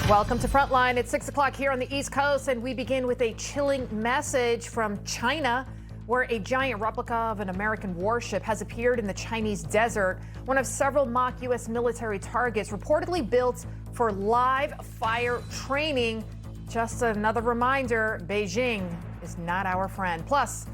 Welcome to Frontline. It's 6 o'clock here on the East Coast, and we begin with a chilling message from China, where a giant replica of an American warship has appeared in the Chinese desert, one of several mock U.S. military targets reportedly built for live fire training. Just another reminder, Beijing is not our friend. Plus,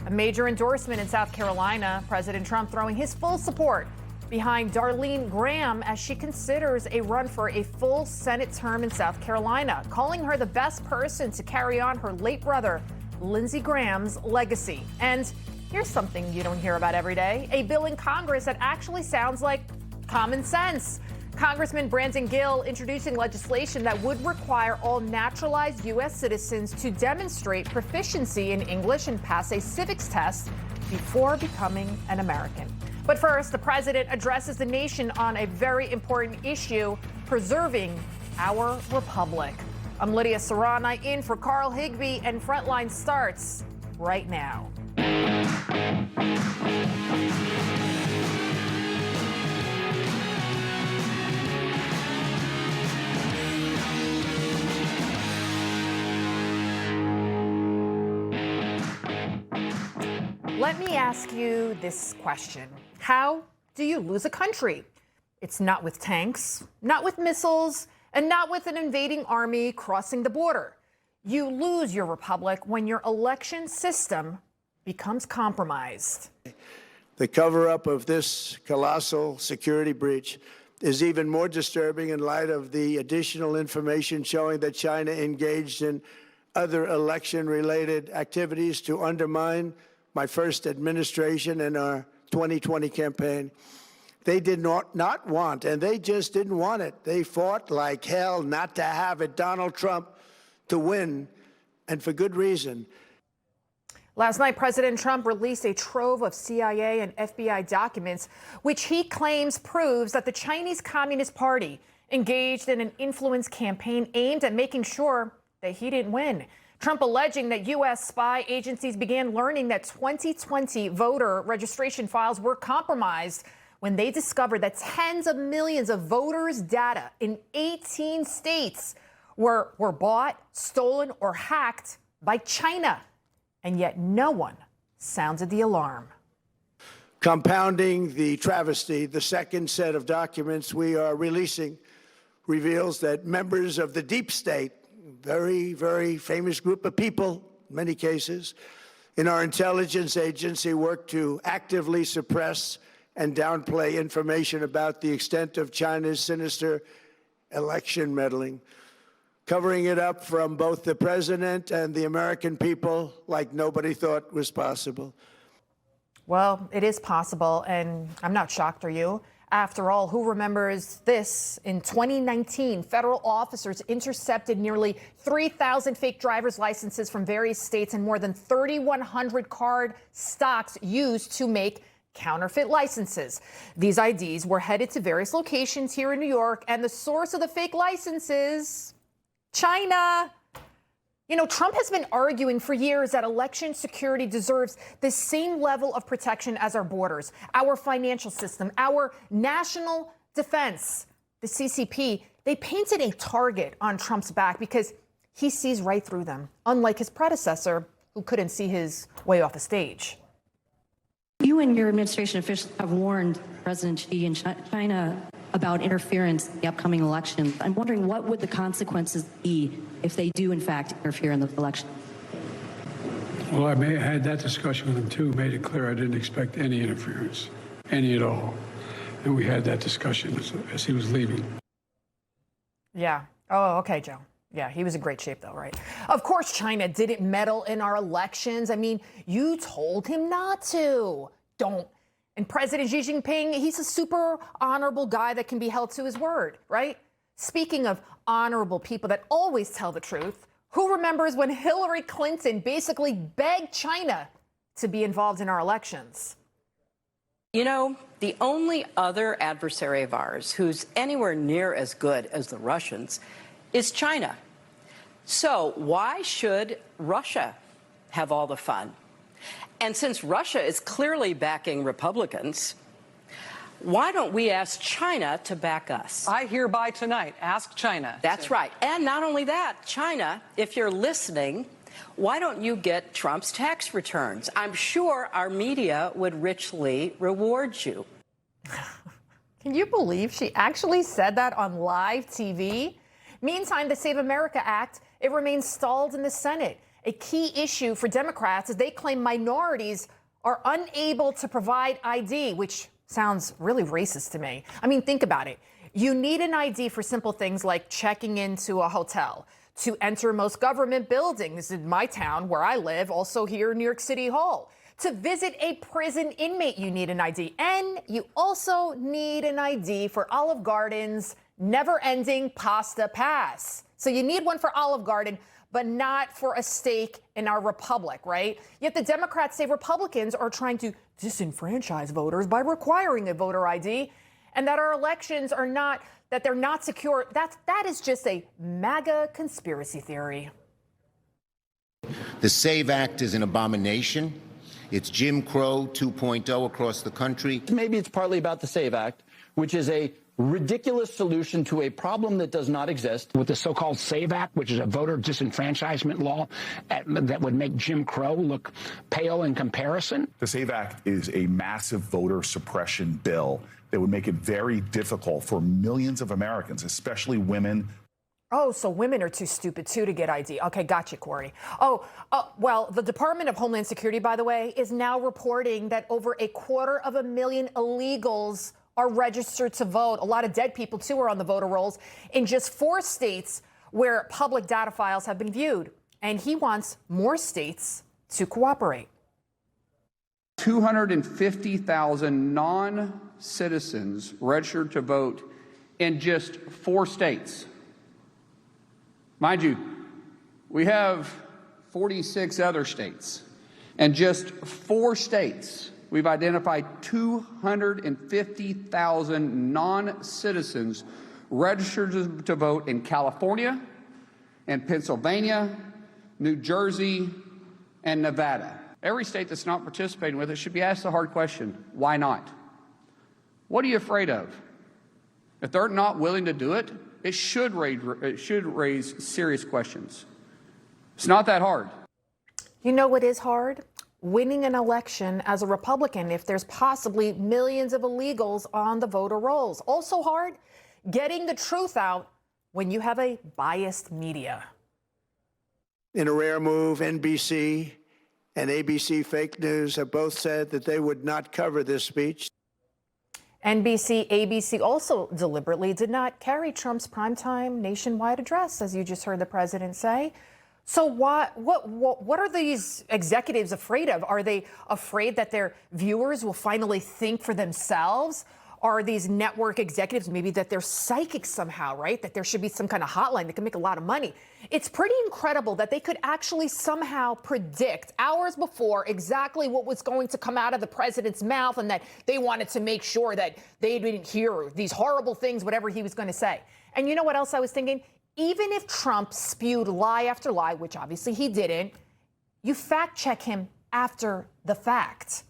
a major endorsement in South Carolina, President Trump throwing his full support behind Darline Graham as she considers a run for a full Senate term in South Carolina, calling her the best person to carry on her late brother, Lindsey Graham's legacy. And here's something you don't hear about every day, a bill in Congress that actually sounds like common sense. Congressman Brandon Gill introducing legislation that would require all naturalized U.S. citizens to demonstrate proficiency in English and pass a civics test before becoming an American. But first, the president addresses the nation on a very important issue, preserving our republic. I'm Lidia Curanaj in for Carl Higbie, and Frontline starts right now. Let me ask you this question. How do you lose a country? It's not with tanks, not with missiles, and not with an invading army crossing the border. You lose your republic when your election system becomes compromised. The cover-up of this colossal security breach is even more disturbing in light of the additional information showing that China engaged in other election-related activities to undermine my first administration and our 2020 campaign. They did not want, and they just didn't want it. They fought like hell not to have it, Donald Trump, to win, and for good reason. Last night, President Trump released a trove of CIA and FBI documents, which he claims proves that the Chinese Communist Party engaged in an influence campaign aimed at making sure that he didn't win. Trump alleging that U.S. spy agencies began learning that 2020 voter registration files were compromised when they discovered that tens of millions of voters' data in 18 states were bought, stolen, or hacked by China. And yet no one sounded the alarm. Compounding the travesty, the second set of documents we are releasing reveals that members of the deep state, very, very famous group of people, in many cases, in our intelligence agency work to actively suppress and downplay information about the extent of China's sinister election meddling, covering it up from both the president and the American people like nobody thought was possible. Well, it is possible, and I'm not shocked, are you? After all, who remembers this? In 2019, federal officers intercepted nearly 3,000 fake driver's licenses from various states and more than 3,100 card stocks used to make counterfeit licenses. These IDs were headed to various locations here in New York, and the source of the fake licenses, China. You know, Trump has been arguing for years that election security deserves the same level of protection as our borders, our financial system, our national defense. The CCP, they painted a target on Trump's back because he sees right through them, unlike his predecessor, who couldn't see his way off the stage. You and your administration officials have warned President Xi and China about interference in the upcoming elections. I'm wondering, what would the consequences be if they do, in fact, interfere in the election? Well, I had that discussion with him, too, made it clear I didn't expect any interference, any at all. And we had that discussion as he was leaving. Yeah. Oh, okay, Joe. Yeah, he was in great shape, though, right? Of course, China didn't meddle in our elections. I mean, you told him not to. Don't. And President Xi Jinping, he's a super honorable guy that can be held to his word, right? Speaking of honorable people that always tell the truth, who remembers when Hillary Clinton basically begged China to be involved in our elections? You know, the only other adversary of ours who's anywhere near as good as the Russians is China. So why should Russia have all the fun? And since Russia is clearly backing Republicans, why don't we ask China to back us? I hereby tonight ask China. That's right. And not only that, China, if you're listening, why don't you get Trump's tax returns? I'm sure our media would richly reward you. Can you believe she actually said that on live TV? Meantime, the Save America Act, it remains stalled in the Senate. A key issue for Democrats is they claim minorities are unable to provide ID, which sounds really racist to me. I mean, think about it. You need an ID for simple things like checking into a hotel, to enter most government buildings in my town where I live, also here in New York City Hall. To visit a prison inmate, you need an ID. And you also need an ID for Olive Garden's never-ending pasta pass. So you need one for Olive Garden, but not for a steak in our republic, right? Yet the Democrats say Republicans are trying to disenfranchise voters by requiring a voter ID, and that our elections are not, that they're not secure. That is just a MAGA conspiracy theory. The SAVE Act is an abomination. It's Jim Crow 2.0 across the country. Maybe it's partly about the SAVE Act, which is a ridiculous solution to a problem that does not exist. With the so-called SAVE Act, which is a voter disenfranchisement law that would make Jim Crow look pale in comparison. The SAVE Act is a massive voter suppression bill that would make it very difficult for millions of Americans, especially women. Oh, so women are too stupid, too, to get ID. Okay, gotcha, Corey. Well, the Department of Homeland Security, by the way, is now reporting that over 250,000 illegals are registered to vote. A lot of dead people, too, are on the voter rolls in just 4 states where public data files have been viewed. And he wants more states to cooperate. 250,000 non-citizens registered to vote in just 4 states. Mind you, we have 46 other states. And just 4 states, we've identified 250,000 non-citizens registered to vote in California, and Pennsylvania, New Jersey, and Nevada. Every state that's not participating with it should be asked the hard question, why not? What are you afraid of? If they're not willing to do it, it should raise serious questions. It's not that hard. You know what is hard? Winning an election as a Republican if there's possibly millions of illegals on the voter rolls. Also hard, getting the truth out when you have a biased media. In a rare move, NBC and ABC Fake News have both said that they would not cover this speech. NBC, ABC also deliberately did not carry Trump's primetime nationwide address, as you just heard the president say. So what are these executives afraid of? Are they afraid that their viewers will finally think for themselves? Are these network executives maybe that they're psychic somehow, right? That there should be some kind of hotline that can make a lot of money. It's pretty incredible that they could actually somehow predict hours before exactly what was going to come out of the president's mouth, and that they wanted to make sure that they didn't hear these horrible things, whatever he was going to say. And you know what else I was thinking? Even if Trump spewed lie after lie, which obviously he didn't, you fact check him after the fact.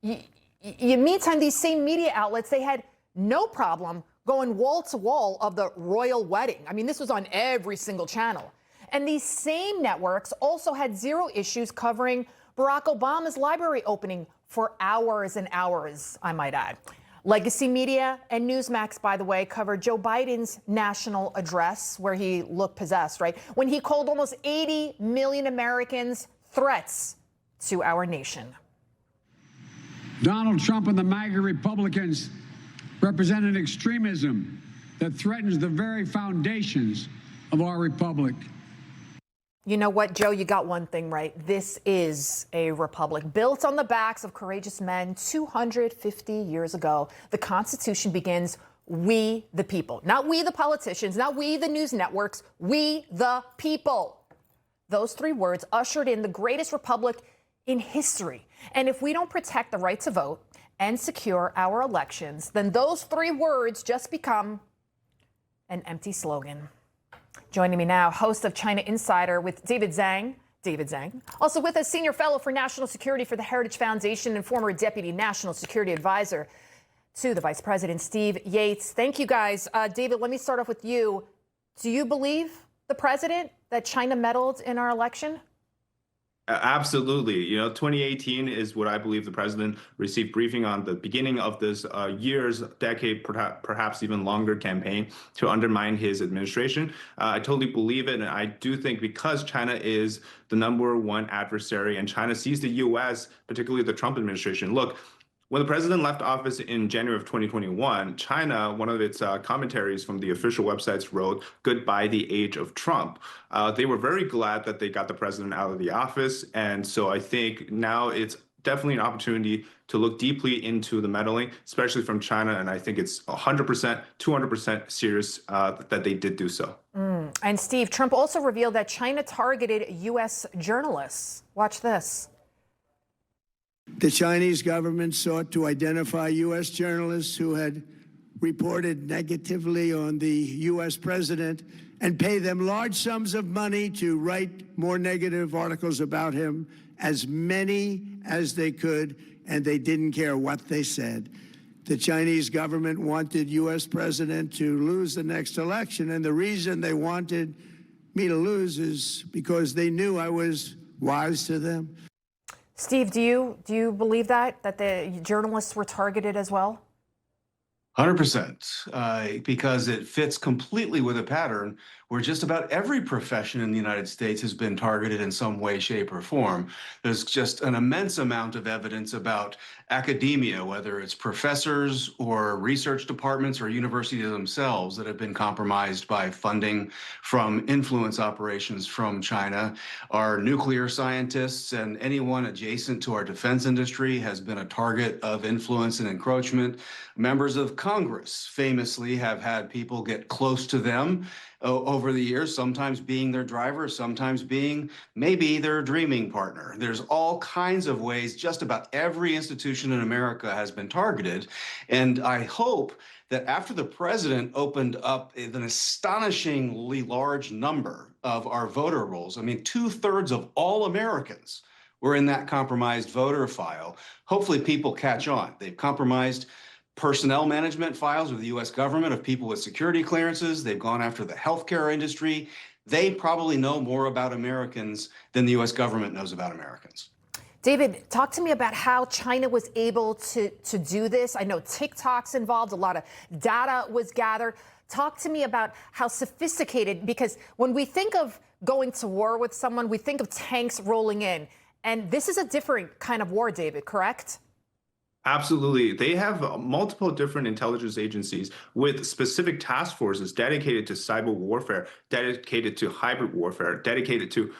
Meantime, these same media outlets, they had no problem going wall to wall of the royal wedding. I mean, this was on every single channel. And these same networks also had zero issues covering Barack Obama's library opening for hours and hours, I might add. Legacy Media and Newsmax, by the way, covered Joe Biden's national address where he looked possessed, right? When he called almost 80 million Americans threats to our nation. Donald Trump and the MAGA Republicans represent an extremism that threatens the very foundations of our republic. You know what, Joe? You got one thing right. This is a republic built on the backs of courageous men 250 years ago. The Constitution begins, we the people. Not we the politicians, not we the news networks, we the people. Those 3 words ushered in the greatest republic in history. And if we don't protect the right to vote and secure our elections, then those 3 words just become an empty slogan. Joining me now, host of China Insider with David Zhang. Also with us, senior fellow for national security for the Heritage Foundation and former deputy national security advisor to the Vice President, Steve Yates. Thank you, guys. David, let me start off with you. Do you believe the president that China meddled in our election? Absolutely. 2018 is what I believe the president received briefing on the beginning of this decade, perhaps even longer campaign to undermine his administration. I totally believe it. And I do think because China is the #1 adversary and China sees the U.S., particularly the Trump administration. Look, when the president left office in January of 2021, China, one of its commentaries from the official websites wrote, "Goodbye the age of Trump." They were very glad that they got the president out of the office. And so I think now it's definitely an opportunity to look deeply into the meddling, especially from China. And I think it's 100%, 200% serious that they did do so. And Steve, Trump also revealed that China targeted U.S. journalists. Watch this. The Chinese government sought to identify U.S. journalists who had reported negatively on the U.S. president and pay them large sums of money to write more negative articles about him, as many as they could, and they didn't care what they said. The Chinese government wanted U.S. president to lose the next election, and the reason they wanted me to lose is because they knew I was wise to them. Steve, do you believe that the journalists were targeted as well? 100%, because it fits completely with a pattern where just about every profession in the United States has been targeted in some way, shape, or form. There's just an immense amount of evidence about academia, whether it's professors or research departments or universities themselves that have been compromised by funding from influence operations from China. Our nuclear scientists and anyone adjacent to our defense industry has been a target of influence and encroachment. Members of Congress famously have had people get close to them over the years, sometimes being their driver, sometimes being maybe their dreaming partner. There's all kinds of ways just about every institution in America has been targeted. And I hope that after the president opened up an astonishingly large number of our voter rolls, I mean, 2/3 of all Americans were in that compromised voter file. Hopefully people catch on. They've compromised personnel management files with the U.S. government of people with security clearances. They've gone after the healthcare industry. They probably know more about Americans than the U.S. government knows about Americans. David, talk to me about how China was able to do this. I know TikTok's involved, a lot of data was gathered. Talk to me about how sophisticated, because when we think of going to war with someone, we think of tanks rolling in. And this is a different kind of war, David, correct? Absolutely. They have multiple different intelligence agencies with specific task forces dedicated to cyber warfare, dedicated to hybrid warfare, dedicated to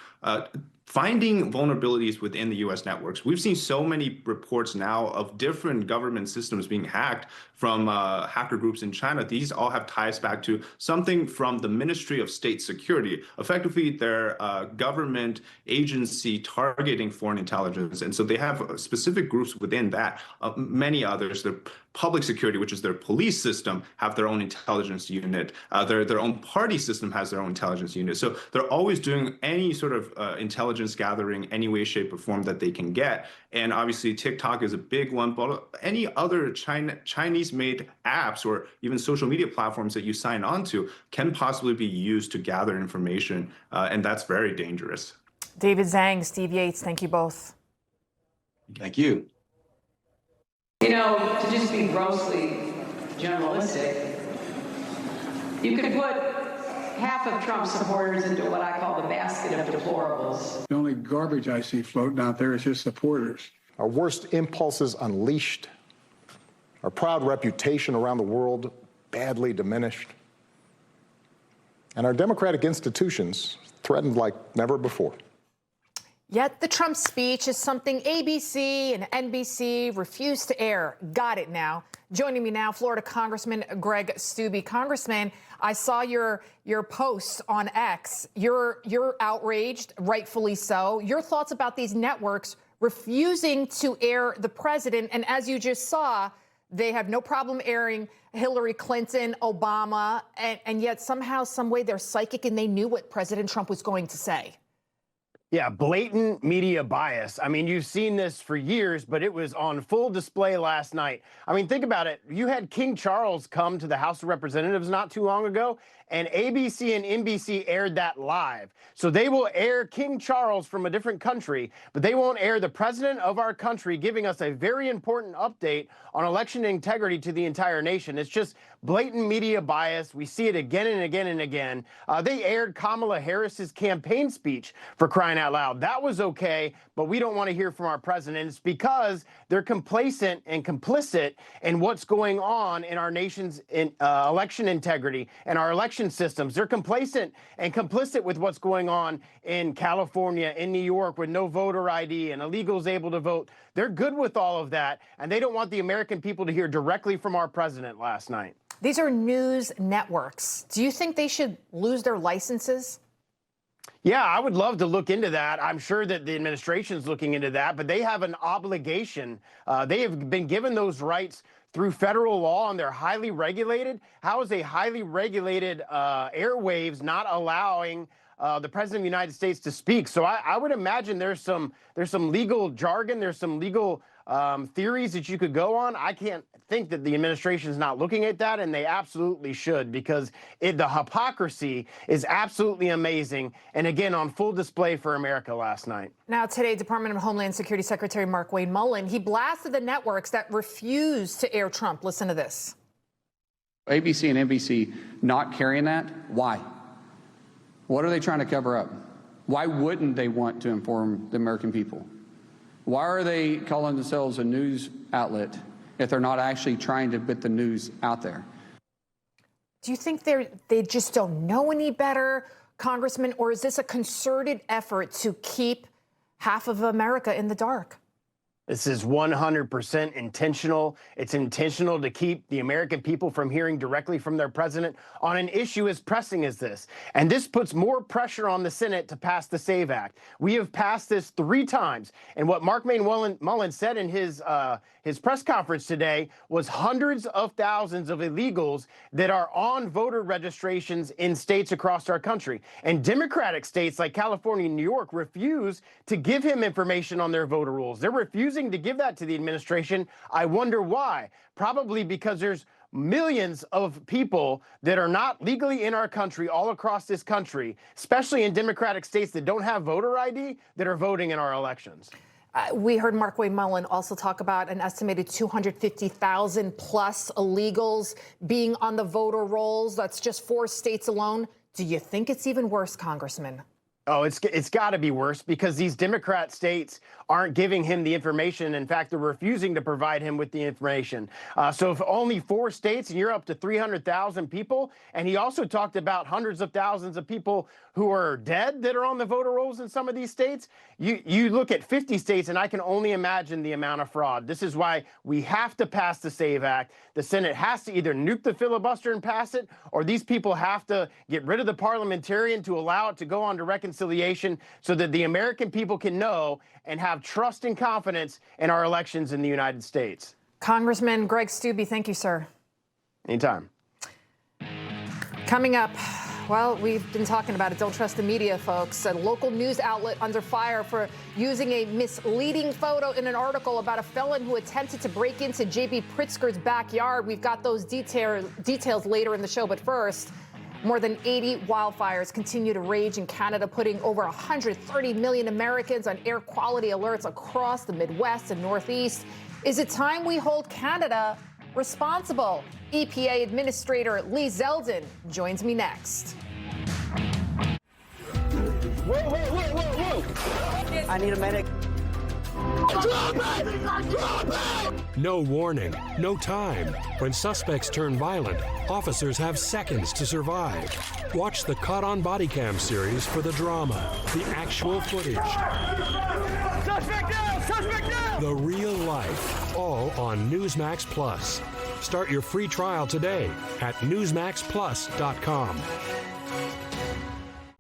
finding vulnerabilities within the U.S. networks. We've seen so many reports now of different government systems being hacked from hacker groups in China. These all have ties back to something from the Ministry of State Security, effectively their government agency targeting foreign intelligence. And so they have specific groups within that. Many others, the public security, which is their police system, have their own intelligence unit. Their own party system has their own intelligence unit. So they're always doing any sort of intelligence gathering, any way, shape, or form that they can get. And obviously TikTok is a big one, but any other Chinese-made apps or even social media platforms that you sign on to can possibly be used to gather information, and that's very dangerous. David Zhang, Steve Yates, thank you both. Thank you. You know, to just be grossly journalistic, you could put half of Trump's supporters into what I call the basket of deplorables. The only garbage I see floating out there is his supporters. Our worst impulses unleashed, our proud reputation around the world badly diminished, and our democratic institutions threatened like never before. Yet the Trump speech is something ABC and NBC refuse to air. Got it now. Joining me now, Florida Congressman Greg Steube. Congressman, I saw your post on X. You're outraged, rightfully so. Your thoughts about these networks refusing to air the president, and as you just saw, they have no problem airing Hillary Clinton, Obama, and yet somehow, some way, they're psychic and they knew what President Trump was going to say. Yeah, blatant media bias. I mean, you've seen this for years, but it was on full display last night. I mean, think about it. You had King Charles come to the House of Representatives not too long ago, and ABC and NBC aired that live. So they will air King Charles from a different country, but they won't air the president of our country giving us a very important update on election integrity to the entire nation. It's just blatant media bias. We see it again and again and again. They aired Kamala Harris's campaign speech, for crying out loud. That was okay, but we don't want to hear from our president. It's because they're complacent and complicit in what's going on in our nation's election integrity and our election systems. They're complacent and complicit with what's going on in California, in New York, with no voter ID and illegals able to vote. They're good with all of that, and they don't want the American people to hear directly from our president last night. These are news networks. Do you think they should lose their licenses? Yeah, I would love to look into that. I'm sure that the administration's looking into that, but they have an obligation. They have been given those rights through federal law, and they're highly regulated. How is a highly regulated airwaves not allowing the president of the United States to speak? So I would imagine there's some legal jargon, there's some legal theories that you could go on. I can't think that the administration is not looking at that, and they absolutely should, because the hypocrisy is absolutely amazing, and again, on full display for America last night. Now today, Department of Homeland Security Secretary Markwayne Mullin, he blasted the networks that refused to air Trump. Listen to this. ABC and NBC not carrying that, why? What are they trying to cover up? Why wouldn't they want to inform the American people? Why are they calling themselves a news outlet if they're not actually trying to put the news out there? Do you think they just don't know any better, Congressman, or is this a concerted effort to keep half of America in the dark? This is 100% intentional. It's intentional to keep the American people from hearing directly from their president on an issue as pressing as this. And this puts more pressure on the Senate to pass the SAVE Act. We have passed this 3 times. And what Markwayne Mullin said in his press conference today was hundreds of thousands of illegals that are on voter registrations in states across our country. And Democratic states like California and New York refuse to give him information on their voter rolls. They're refusing to give that to the administration. I wonder why. Probably because there's millions of people that are not legally in our country all across this country, especially in Democratic states that don't have voter ID, that are voting in our elections. We heard Markwayne Mullin also talk about an estimated 250,000 plus illegals being on the voter rolls. That's just 4 states alone. Do you think it's even worse, Congressman? Oh, it's got to be worse, because these Democrat states aren't giving him the information. In fact, they're refusing to provide him with the information. So if only 4 states and you're up to 300,000 people, and he also talked about hundreds of thousands of people who are dead that are on the voter rolls in some of these states, you look at 50 states, and I can only imagine the amount of fraud. This is why we have to pass the SAVE Act. The Senate has to either nuke the filibuster and pass it, or these people have to get rid of the parliamentarian to allow it to go on to reconciliation so that the American people can know and have trust and confidence in our elections in the United States. Congressman Greg Steube, thank you, sir. Anytime. Coming up, well, we've been talking about it. Don't trust the media, folks. A local news outlet under fire for using a misleading photo in an article about a felon who attempted to break into J.B. Pritzker's backyard. We've got those details later in the show, but first, more than 80 wildfires continue to rage in Canada, putting over 130 million Americans on air quality alerts across the Midwest and Northeast. Is it time we hold Canada responsible? EPA Administrator Lee Zeldin joins me next. Whoa. I need a medic. No warning, no time. When suspects turn violent, officers have seconds to survive. Watch the Caught on Body Cam series for the drama, the actual footage. Suspect down! Suspect down! The real life, all on Newsmax Plus. Start your free trial today at newsmaxplus.com.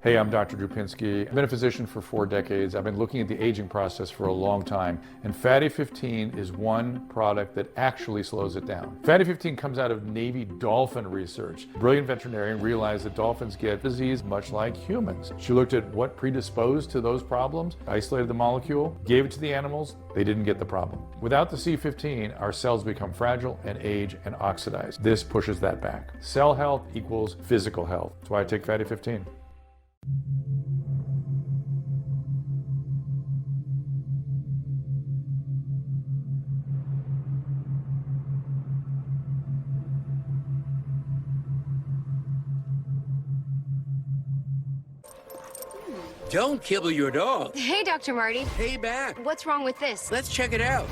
Hey, I'm Dr. Drupinski. I've been a physician for 4 decades. I've been looking at the aging process for a long time, and Fatty 15 is one product that actually slows it down. Fatty 15 comes out of Navy dolphin research. A brilliant veterinarian realized that dolphins get disease much like humans. She looked at what predisposed to those problems, isolated the molecule, gave it to the animals, they didn't get the problem. Without the C15, our cells become fragile and age and oxidize. This pushes that back. Cell health equals physical health. That's why I take Fatty 15. Don't kibble your dog. Hey, Dr. Marty. Hey, back. What's wrong with this? Let's check it out.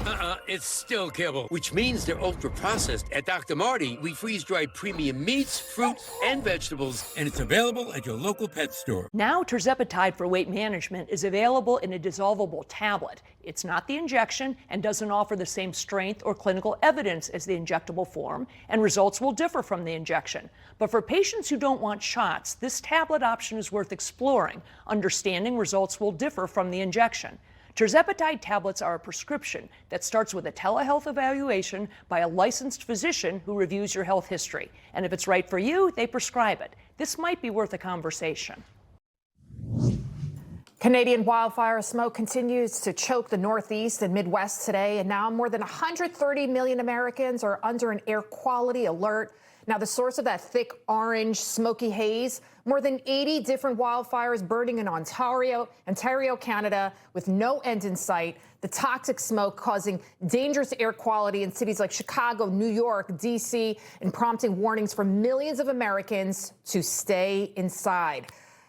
It's still kibble, which means they're ultra-processed. At Dr. Marty, we freeze-dry premium meats, fruits, and vegetables, and it's available at your local pet store. Now, tirzepatide for weight management is available in a dissolvable tablet. It's not the injection and doesn't offer the same strength or clinical evidence as the injectable form, and results will differ from the injection. But for patients who don't want shots, this tablet option is worth exploring. Understanding results will differ from the injection. Tirzepatide tablets are a prescription that starts with a telehealth evaluation by a licensed physician who reviews your health history. And if it's right for you, they prescribe it. This might be worth a conversation. Canadian wildfire smoke continues to choke the Northeast and Midwest today, and now more than 130 million Americans are under an air quality alert. Now, the source of that thick orange smoky haze, more than 80 different wildfires burning in Ontario, Canada, with no end in sight. The toxic smoke causing dangerous air quality in cities like Chicago, New York, D.C., and prompting warnings for millions of Americans to stay inside.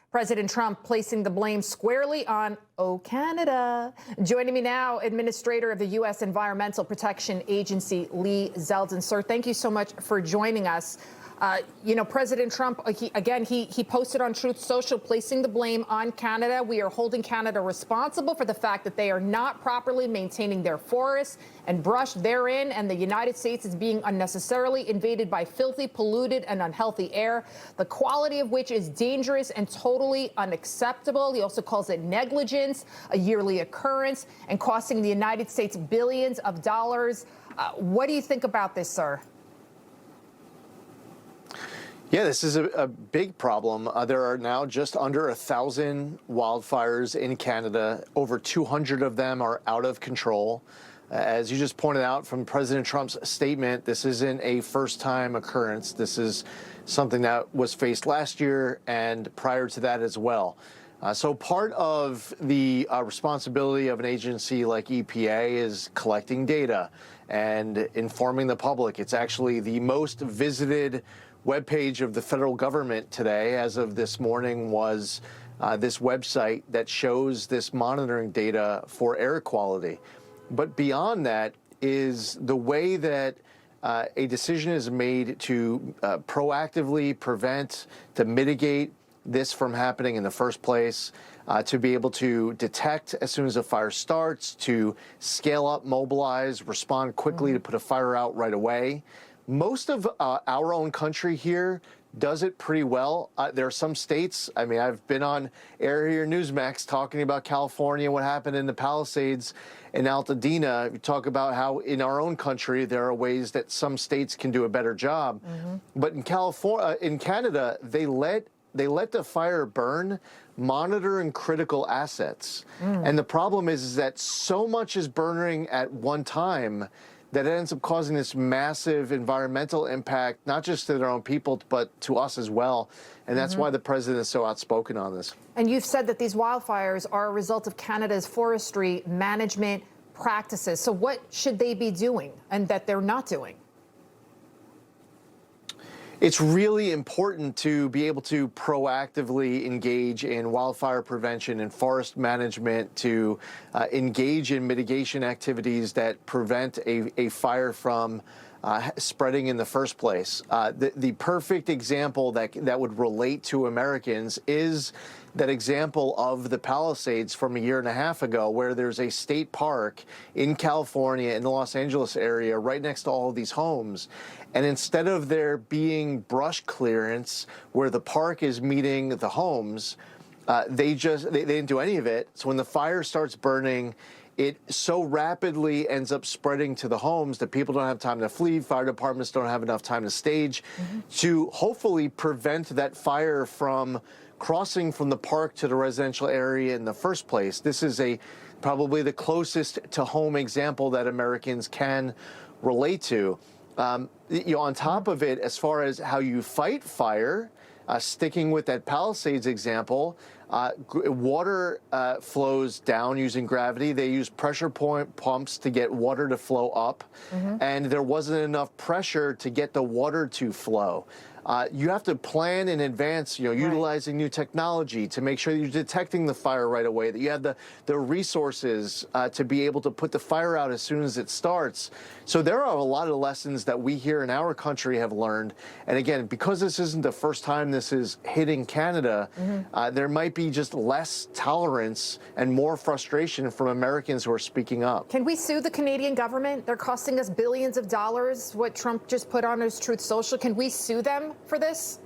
President Trump placing the blame squarely on Canada. Joining me now, Administrator of the U.S. Environmental Protection Agency, Lee Zeldin. Sir, thank you so much for joining us. President Trump, he posted on Truth Social, placing the blame on Canada. We are holding Canada responsible for the fact that they are not properly maintaining their forests and brush therein, and the United States is being unnecessarily invaded by filthy, polluted, and unhealthy air, the quality of which is dangerous and totally unacceptable. He also calls it negligence, a yearly occurrence, and costing the United States billions of dollars. What do you think about this, sir? Yeah, this is a big problem. There are now just under 1,000 wildfires in Canada. Over 200 of them are out of control. As you just pointed out from President Trump's statement, this isn't a first-time occurrence. This is something that was faced last year and prior to that as well. So part of the responsibility of an agency like EPA is collecting data and informing the public. It's actually the most visited webpage of the federal government today, as of this morning, was this website that shows this monitoring data for air quality. But beyond that is the way that a decision is made to proactively prevent, to mitigate this from happening in the first place, to be able to detect as soon as a fire starts, to scale up, mobilize, respond quickly to put a fire out right away. Most of our own country here does it pretty well. There are some states, I mean, I've been on air here, Newsmax, talking about California, what happened in the Palisades in Altadena. We talk about how in our own country there are ways that some states can do a better job. But in Canada, they let the fire burn, monitoring critical assets. And the problem is that so much is burning at one time that it ends up causing this massive environmental impact, not just to their own people, but to us as well. And that's why the president is so outspoken on this. And you've said that these wildfires are a result of Canada's forestry management practices. So what should they be doing and that they're not doing? It's really important to be able to proactively engage in wildfire prevention and forest management, to engage in mitigation activities that prevent a fire from spreading in the first place. The perfect example that would relate to Americans is that example of the Palisades from 1.5 years ago, where there's a state park in California, in the Los Angeles area, right next to all of these homes. And instead of there being brush clearance where the park is meeting the homes, They didn't do any of it. So when the fire starts burning, it so rapidly ends up spreading to the homes that people don't have time to flee. Fire departments don't have enough time to stage to hopefully prevent that fire from crossing from the park to the residential area in the first place. This is probably the closest to home example that Americans can relate to. On top of it, as far as how you fight fire, sticking with that Palisades example, water flows down using gravity. They use pressure point pumps to get water to flow up, and there wasn't enough pressure to get the water to flow. You have to plan in advance, utilizing new technology to make sure that you're detecting the fire right away, that you have the resources to be able to put the fire out as soon as it starts. So there are a lot of lessons that we here in our country have learned. And again, because this isn't the first time this is hitting Canada, there might be just less tolerance and more frustration from Americans who are speaking up. Can we sue the Canadian government? They're costing us billions of dollars, what Trump just put on his Truth Social. Can we sue them for this?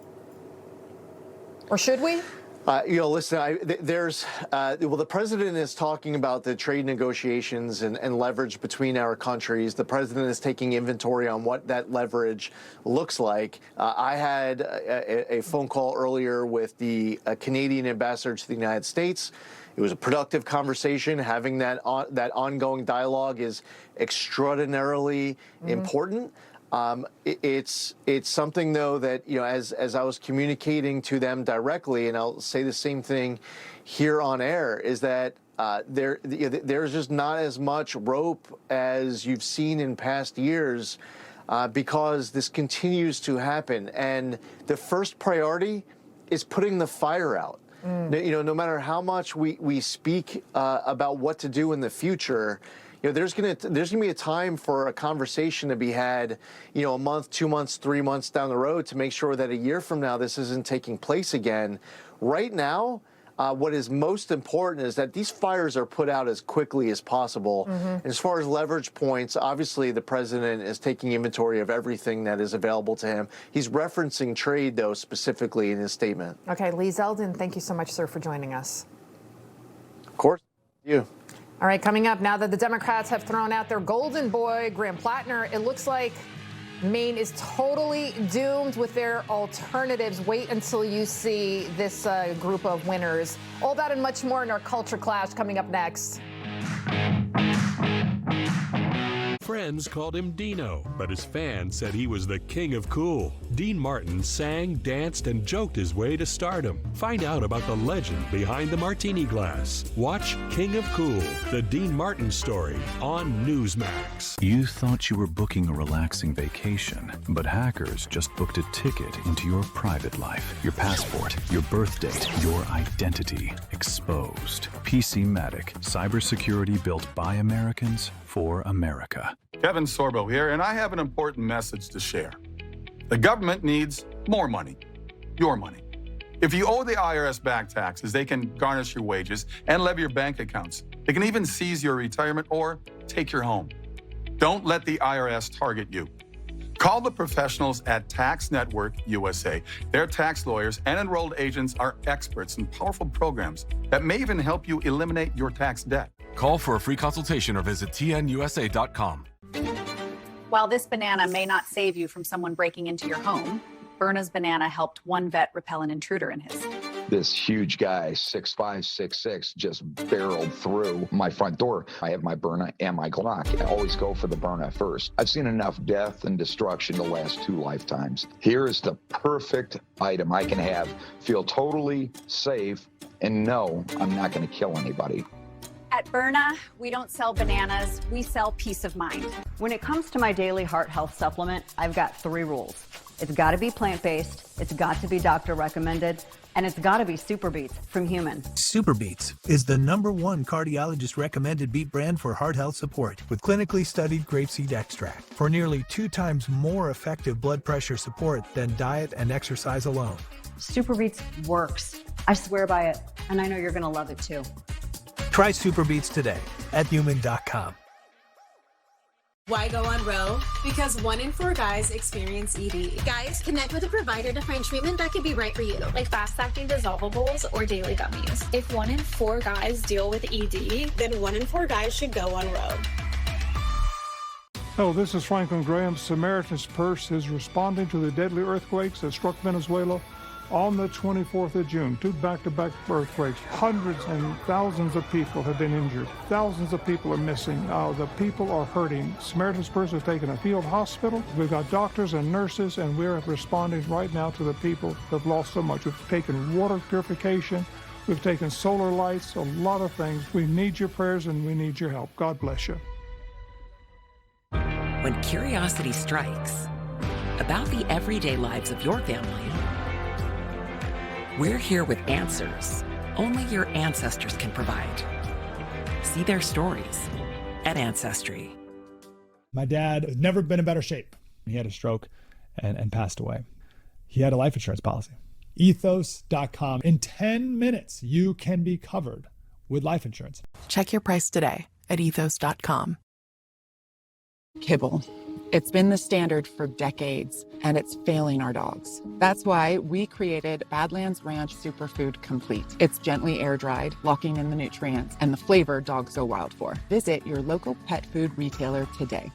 Or should we? Listen, the president is talking about the trade negotiations and leverage between our countries. The president is taking inventory on what that leverage looks like. I had a phone call earlier with the Canadian ambassador to the United States. It was a productive conversation. Having that ongoing dialogue is extraordinarily important. It's something, though, that, as I was communicating to them directly, and I'll say the same thing here on air, is that there's just not as much rope as you've seen in past years because this continues to happen. And the first priority is putting the fire out. No matter how much we speak about what to do in the future, there's gonna be a time for a conversation to be had, a month, 2 months, 3 months down the road to make sure that a year from now this isn't taking place again. Right now, what is most important is that these fires are put out as quickly as possible. As far as leverage points, obviously the president is taking inventory of everything that is available to him. He's referencing trade, though, specifically in his statement. Okay, Lee Zeldin, thank you so much, sir, for joining us. Of course, you. All right, coming up, now that the Democrats have thrown out their golden boy, Graham Platner, it looks like Maine is totally doomed with their alternatives. Wait until you see this group of winners. All that and much more in our Culture Clash coming up next. Friends called him Dino, but his fans said he was the king of cool. Dean Martin sang, danced, and joked his way to stardom. Find out about the legend behind the martini glass. Watch King of Cool, the Dean Martin story on Newsmax. You thought you were booking a relaxing vacation, but hackers just booked a ticket into your private life. Your passport, your birth date, your identity exposed. PC-Matic, cybersecurity built by Americans for America. Kevin Sorbo here, and I have an important message to share. The government needs more money, your money. If you owe the IRS back taxes, they can garnish your wages and levy your bank accounts. They can even seize your retirement or take your home. Don't let the IRS target you. Call the professionals at Tax Network USA. Their tax lawyers and enrolled agents are experts in powerful programs that may even help you eliminate your tax debt. Call for a free consultation or visit tnusa.com. While this banana may not save you from someone breaking into your home, Berna's banana helped one vet repel an intruder in his. This huge guy, 6'5", 6'6", just barreled through my front door. I have my Berna and my Glock. I always go for the Berna first. I've seen enough death and destruction to last 2 lifetimes. Here is the perfect item I can have. Feel totally safe and know I'm not going to kill anybody. At Berna, we don't sell bananas, we sell peace of mind. When it comes to my daily heart health supplement, I've got 3 rules. It's got to be plant-based, it's got to be doctor recommended, and it's got to be Super Beets from Human. Super Beets is the #1 cardiologist recommended beet brand for heart health support with clinically studied grapeseed extract for nearly 2 times more effective blood pressure support than diet and exercise alone. Super Beets works. I swear by it, and I know you're going to love it too. Try Super Beets today at human.com. Why go on Roe? Because 1 in 4 guys experience ED. Guys, connect with a provider to find treatment that could be right for you, like fast-acting dissolvables or daily gummies. If 1 in 4 guys deal with ED, then 1 in 4 guys should go on Roe. Hello, this is Franklin Graham. Samaritan's Purse is responding to the deadly earthquakes that struck Venezuela on the 24th of June. 2 back-to-back earthquakes. Hundreds and thousands of people have been injured. Thousands of people are missing. The people are hurting. Samaritan's Purse has taken a field hospital. We've got doctors and nurses, and we're responding right now to the people that have lost so much. We've taken water purification. We've taken solar lights, a lot of things. We need your prayers and we need your help. God bless you. When curiosity strikes about the everyday lives of your family, we're here with answers only your ancestors can provide. See their stories at Ancestry. My dad has never been in better shape. He had a stroke and passed away. He had a life insurance policy. Ethos.com. In 10 minutes, you can be covered with life insurance. Check your price today at ethos.com. Kibble. It's been the standard for decades, and it's failing our dogs. That's why we created Badlands Ranch Superfood Complete. It's gently air-dried, locking in the nutrients and the flavor dogs go wild for. Visit your local pet food retailer today.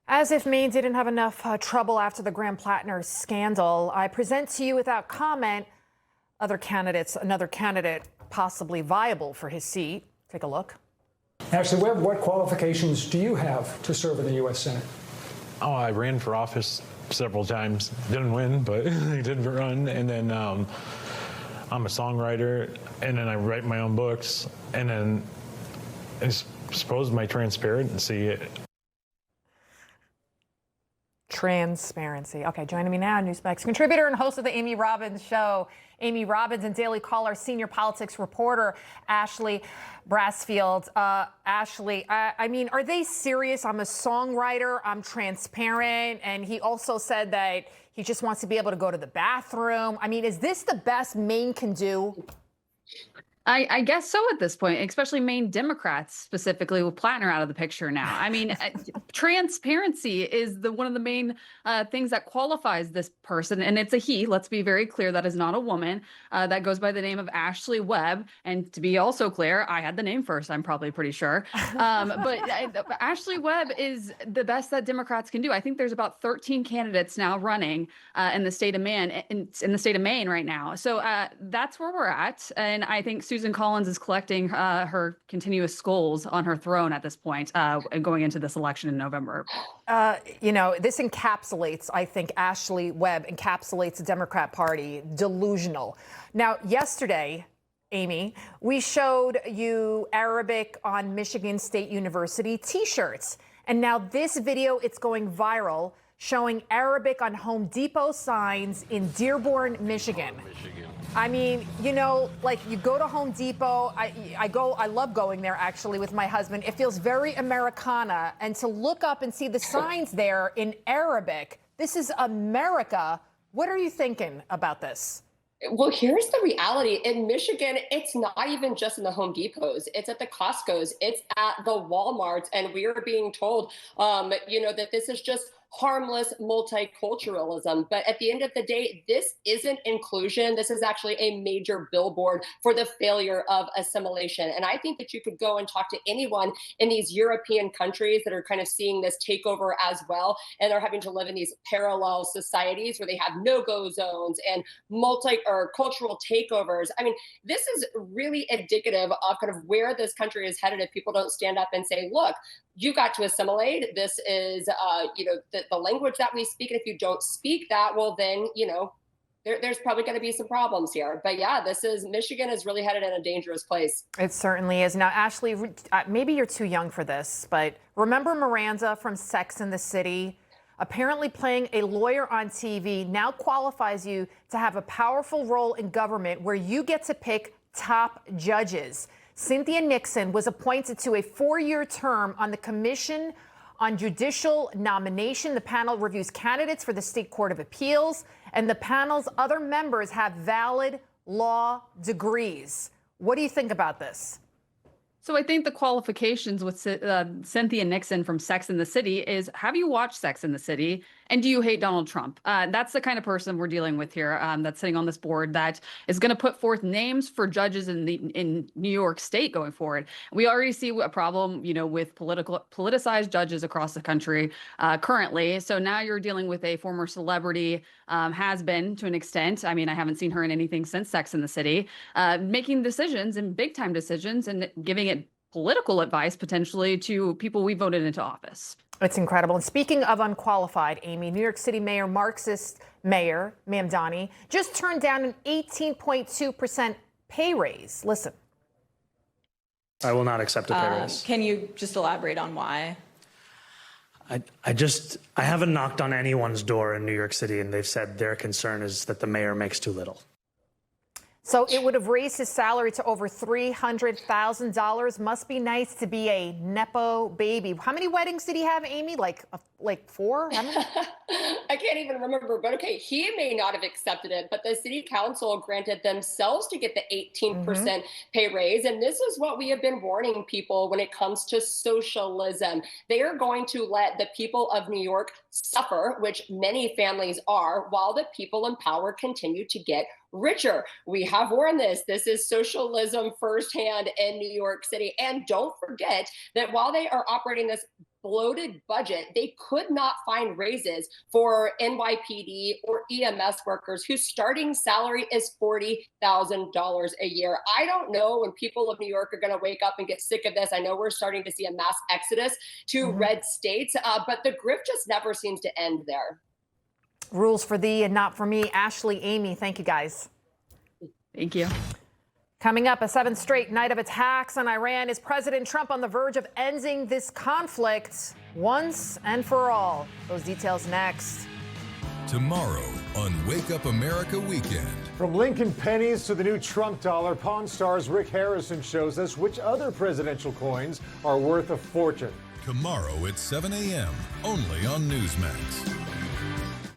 As if Maine didn't have enough trouble after the Graham Platner scandal, I present to you without comment another candidate possibly viable for his seat. Take a look. Ashley Webb, what qualifications do you have to serve in the U.S. Senate? Oh, I ran for office several times. Didn't win, but I did run. And then I'm a songwriter, and then I write my own books. And then I suppose my transparency. Transparency. Okay, joining me now, Newsmax contributor and host of the Amy Robbins Show, Amy Robbins, and Daily Caller senior politics reporter, Ashley Brasfield. Ashley, I mean, are they serious? I'm a songwriter, I'm transparent, and he also said that he just wants to be able to go to the bathroom. I mean, is this the best Maine can do? I guess so at this point, especially Maine Democrats, specifically with Platner out of the picture now. I mean, transparency is one of the main things that qualifies this person. And it's a he. Let's be very clear. That is not a woman. That goes by the name of Ashley Webb. And to be also clear, I had the name first, I'm probably pretty sure. But Ashley Webb is the best that Democrats can do. I think there's about 13 candidates now running in the state of Maine, in the state of Maine right now. So that's where we're at. And I think Susan Collins is collecting her continuous skulls on her throne at this point, going into this election in November. You know, this encapsulates, I think, Ashley Webb encapsulates the Democrat Party, delusional. Now, yesterday, Amy, we showed you Arabic on Michigan State University T-shirts. And now this video, it's going viral, showing Arabic on Home Depot signs in Dearborn, Michigan. I mean, you know, like you go to Home Depot, I love going there actually with my husband. It feels very Americana. And to look up and see the signs there in Arabic, this is America. What are you thinking about this? Well, here's the reality. In Michigan, it's not even just in the Home Depots. It's at the Costco's. It's at the Walmarts. And we are being told, you know, that this is just harmless multiculturalism. But at the end of the day, this isn't inclusion. This is actually a major billboard for the failure of assimilation. And I think that you could go and talk to anyone in these European countries that are kind of seeing this takeover as well. And they're having to live in these parallel societies where they have no-go zones and cultural takeovers. I mean, this is really indicative of kind of where this country is headed if people don't stand up and say, look, you got to assimilate. This is, you know, the language that we speak. And if you don't speak that, well, then, you know, there's probably going to be some problems here. But yeah, Michigan is really headed in a dangerous place. It certainly is. Now, Ashley, maybe you're too young for this, but remember Miranda from Sex and the City? Apparently playing a lawyer on TV now qualifies you to have a powerful role in government where you get to pick top judges. Cynthia Nixon was appointed to a 4-year term on the Commission on Judicial Nomination. The panel reviews candidates for the State Court of Appeals, and the panel's other members have valid law degrees. What do you think about this? So I think the qualifications with Cynthia Nixon from Sex and the City is, have you watched Sex and the City? And do you hate Donald Trump? That's the kind of person we're dealing with here, that's sitting on this board that is going to put forth names for judges in New York State going forward. We already see a problem, with politicized judges across the country currently. So now you're dealing with a former celebrity, has been to an extent. I mean, I haven't seen her in anything since Sex and the City, making decisions and big time decisions and giving it political advice potentially to people we voted into office. It's incredible. And speaking of unqualified, Amy, New York City Mayor, Marxist Mayor Mamdani, just turned down an 18.2% pay raise. Listen. I will not accept a pay raise. Can you just elaborate on why? I haven't knocked on anyone's door in New York City, and they've said their concern is that the mayor makes too little. So it would have raised his salary to over $300,000. Must be nice to be a Nepo baby. How many weddings did he have, Amy? Like 4? How many? I can't even remember, but okay, he may not have accepted it, but the city council granted themselves to get the 18% pay raise. And this is what we have been warning people when it comes to socialism. They are going to let the people of New York suffer, which many families are, while the people in power continue to get richer. We have warned this. This is socialism firsthand in New York City. And don't forget that while they are operating this bloated budget, they could not find raises for NYPD or EMS workers whose starting salary is $40,000 a year. I don't know when people of New York are going to wake up and get sick of this. I know we're starting to see a mass exodus to red states, but the grift just never seems to end there. Rules for thee and not for me. Ashley, Amy, thank you guys. Thank you. Coming up, a 7th straight night of attacks on Iran. Is President Trump on the verge of ending this conflict once and for all? Those details next. Tomorrow on Wake Up America Weekend. From Lincoln pennies to the new Trump dollar, Pawn Stars Rick Harrison shows us which other presidential coins are worth a fortune. Tomorrow at 7 a.m. only on Newsmax.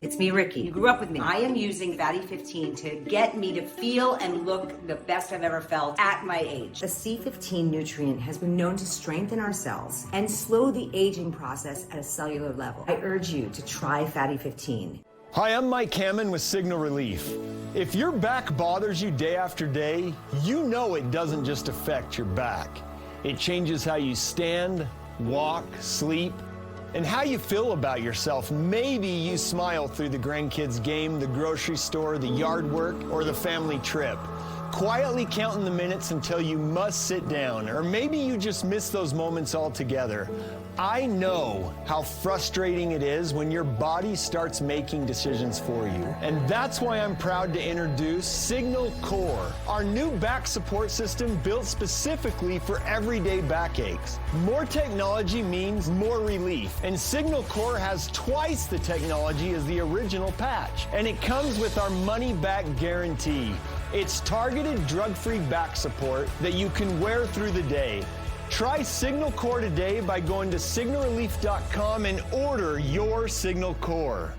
It's me, Ricky. You grew up with me. I am using Fatty 15 to get me to feel and look the best I've ever felt at my age. The C15 nutrient has been known to strengthen our cells and slow the aging process at a cellular level. I urge you to try Fatty 15. Hi, I'm Mike Hammond with Signal Relief. If your back bothers you day after day, you know it doesn't just affect your back. It changes how you stand, walk, sleep, and how you feel about yourself. Maybe you smile through the grandkids' game, the grocery store, the yard work, or the family trip, quietly counting the minutes until you must sit down, or maybe you just miss those moments altogether. I know how frustrating it is when your body starts making decisions for you. And that's why I'm proud to introduce Signal Core, our new back support system built specifically for everyday backaches. More technology means more relief, and Signal Core has twice the technology as the original patch, and it comes with our money-back guarantee. It's targeted drug-free back support that you can wear through the day. Try Signal Core today by going to signalrelief.com and order your Signal Core.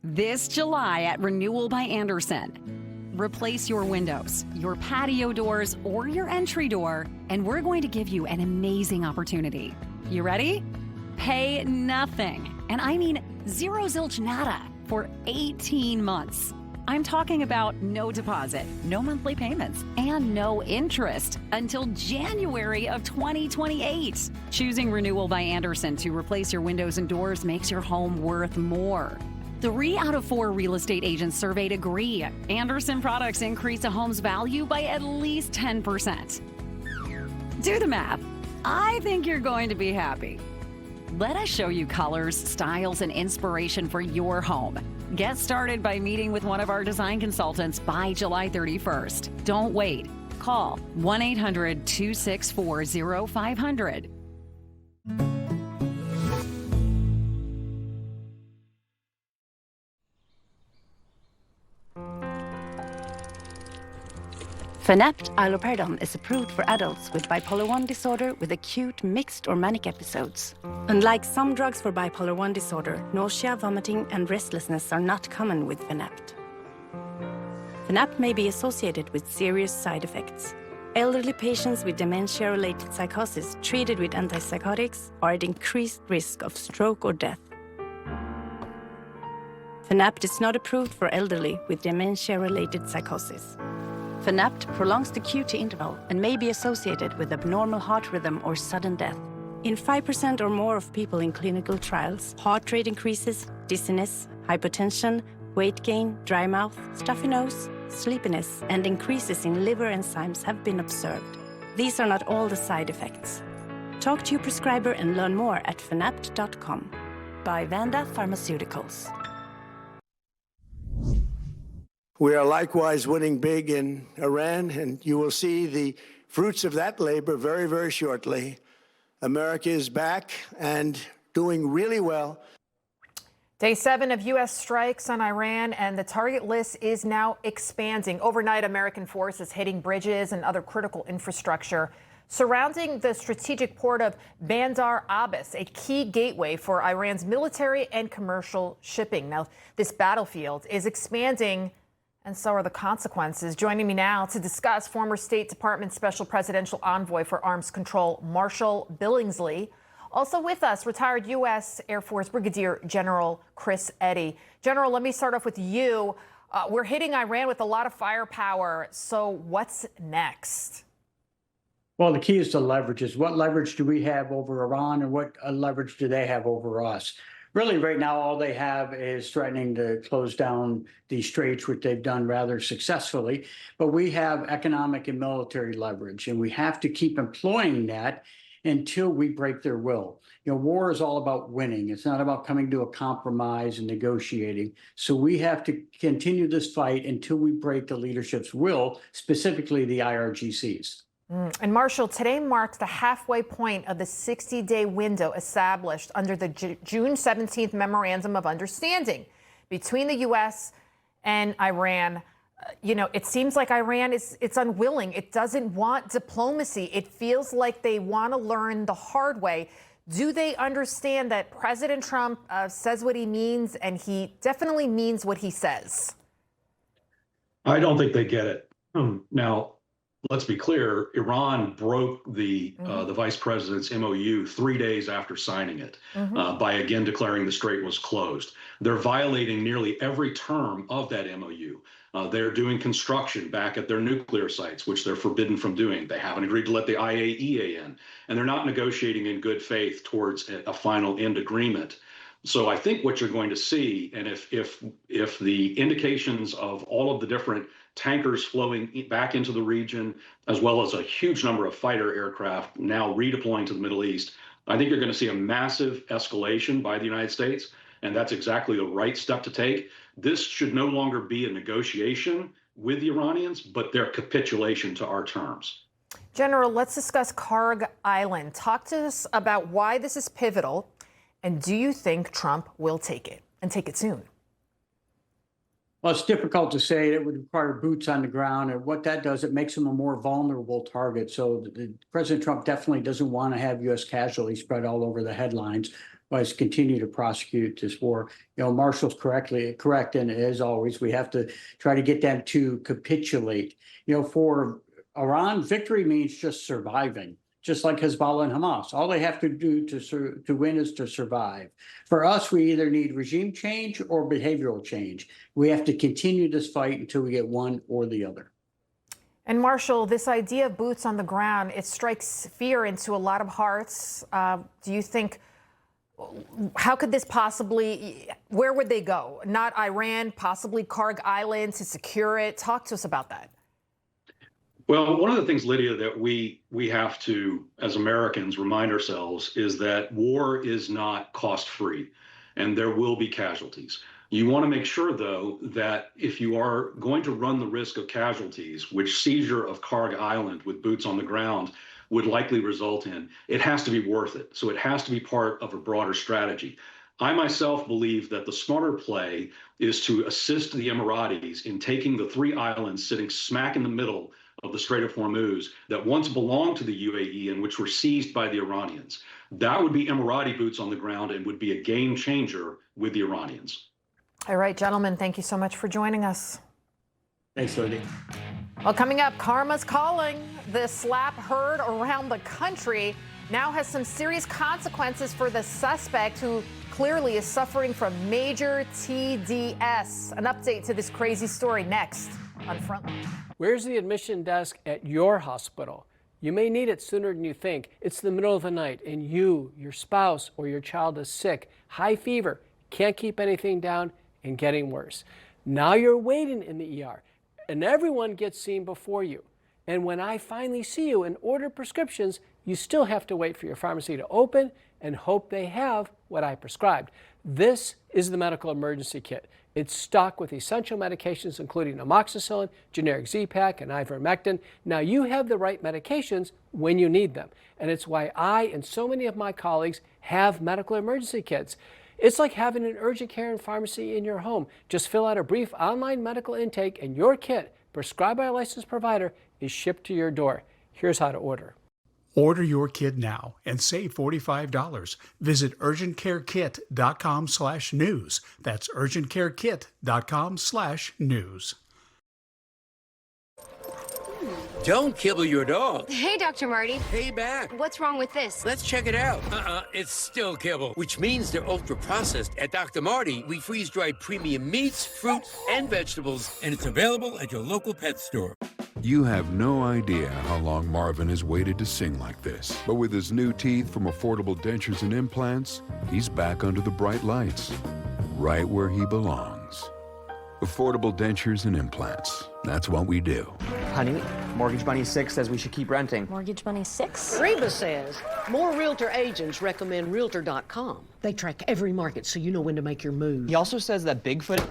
This July at Renewal by Andersen. Replace your windows, your patio doors, or your entry door, and we're going to give you an amazing opportunity. You ready? Pay nothing, and I mean zero zilch nada, for 18 months. I'm talking about no deposit, no monthly payments, and no interest until January of 2028. Choosing Renewal by Andersen to replace your windows and doors makes your home worth more. 3 out of 4 real estate agents surveyed agree Andersen products increase a home's value by at least 10%. Do the math. I think you're going to be happy. Let us show you colors, styles, and inspiration for your home. Get started by meeting with one of our design consultants by July 31st. Don't wait. Call 1-800-264-0500. Fanapt iloperidone is approved for adults with bipolar 1 disorder with acute, mixed, or manic episodes. Unlike some drugs for bipolar 1 disorder, nausea, vomiting, and restlessness are not common with Fanapt. Fanapt may be associated with serious side effects. Elderly patients with dementia-related psychosis treated with antipsychotics are at increased risk of stroke or death. Fanapt is not approved for elderly with dementia-related psychosis. Fanapt prolongs the QT interval and may be associated with abnormal heart rhythm or sudden death. In 5% or more of people in clinical trials, heart rate increases, dizziness, hypotension, weight gain, dry mouth, stuffy nose, sleepiness, and increases in liver enzymes have been observed. These are not all the side effects. Talk to your prescriber and learn more at fanapt.com. By Vanda Pharmaceuticals. We are likewise winning big in Iran, and you will see the fruits of that labor very, very shortly. America is back and doing really well. Day 7 of U.S. strikes on Iran, and the target list is now expanding. Overnight, American forces hitting bridges and other critical infrastructure surrounding the strategic port of Bandar Abbas, a key gateway for Iran's military and commercial shipping. Now, this battlefield is expanding, and so are the consequences. Joining me now to discuss, former State Department Special Presidential Envoy for Arms Control, Marshall Billingslea. Also with us, retired U.S. Air Force Brigadier General Chris Eddy. General, let me start off with you. We're hitting Iran with a lot of firepower. So what's next? Well, the key is to leverages. What leverage do we have over Iran, and what leverage do they have over us? Really, right now, all they have is threatening to close down the straits, which they've done rather successfully. But we have economic and military leverage, and we have to keep employing that until we break their will. You know, war is all about winning. It's not about coming to a compromise and negotiating. So we have to continue this fight until we break the leadership's will, specifically the IRGCs. And Marshall, today marks the halfway point of the 60-day window established under the June 17th Memorandum of Understanding between the U.S. and Iran. You know, it seems like Iran it's unwilling. It doesn't want diplomacy. It feels like they want to learn the hard way. Do they understand that President Trump says what he means, and he definitely means what he says? I don't think they get it. Now, let's be clear, Iran broke the vice president's MOU 3 days after signing it by again declaring the strait was closed. They're violating nearly every term of that MOU. They're doing construction back at their nuclear sites, which they're forbidden from doing. They haven't agreed to let the IAEA in, and they're not negotiating in good faith towards a final end agreement. So I think what you're going to see, and if the indications of all of the different tankers flowing back into the region, as well as a huge number of fighter aircraft now redeploying to the Middle East, I think you're going to see a massive escalation by the United States, and that's exactly the right step to take. This should no longer be a negotiation with the Iranians, but their capitulation to our terms. General, let's discuss Karg Island. Talk to us about why this is pivotal, and do you think Trump will take it, and take it soon? Well, it's difficult to say. It would require boots on the ground, and what that does, it makes them a more vulnerable target. So President Trump definitely doesn't want to have U.S. casualties spread all over the headlines, but it's continue to prosecute this war. You know, Marshall's correct, and as always, we have to try to get them to capitulate. You know, for Iran, victory means just surviving, just like Hezbollah and Hamas. All they have to do to win is to survive. For us, we either need regime change or behavioral change. We have to continue this fight until we get one or the other. And Marshall, this idea of boots on the ground, it strikes fear into a lot of hearts. Do you think, how could this possibly, where would they go? Not Iran, possibly Karg Island to secure it. Talk to us about that. Well, one of the things, Lydia, that we have to, as Americans, remind ourselves is that war is not cost-free, and there will be casualties. You want to make sure, though, that if you are going to run the risk of casualties, which seizure of Karg Island with boots on the ground would likely result in, it has to be worth it. So it has to be part of a broader strategy. I myself believe that the smarter play is to assist the Emiratis in taking the 3 islands sitting smack in the middle of the Strait of Hormuz that once belonged to the UAE and which were seized by the Iranians. That would be Emirati boots on the ground and would be a game changer with the Iranians. All right, gentlemen, thank you so much for joining us. Thanks, Lydia. Well, coming up, karma's calling. The slap heard around the country now has some serious consequences for the suspect, who clearly is suffering from major TDS. An update to this crazy story next on Frontline. Where's the admission desk at your hospital? You may need it sooner than you think. It's the middle of the night and you, your spouse, or your child is sick, high fever, can't keep anything down, and getting worse. Now you're waiting in the ER, and everyone gets seen before you. And when I finally see you and order prescriptions, you still have to wait for your pharmacy to open and hope they have what I prescribed. This is the medical emergency kit. It's stocked with essential medications, including amoxicillin, generic Z-Pak, and ivermectin. Now you have the right medications when you need them. And it's why I and so many of my colleagues have medical emergency kits. It's like having an urgent care and pharmacy in your home. Just fill out a brief online medical intake and your kit, prescribed by a licensed provider, is shipped to your door. Here's how to order. Order your kit now and save $45. Visit urgentcarekit.com/news. That's urgentcarekit.com/news. Don't kibble your dog. Hey, Dr. Marty. Hey, back. What's wrong with this? Let's check it out. It's still kibble, which means they're ultra-processed. At Dr. Marty, we freeze-dry premium meats, fruit, and vegetables, and it's available at your local pet store. You have no idea how long Marvin has waited to sing like this. But with his new teeth from Affordable Dentures and Implants, he's back under the bright lights, right where he belongs. Affordable Dentures and Implants. That's what we do. Honey, Mortgage Bunny 6 says we should keep renting. Mortgage Bunny 6? Reba says more realtor agents recommend Realtor.com. They track every market so you know when to make your move. He also says that Bigfoot...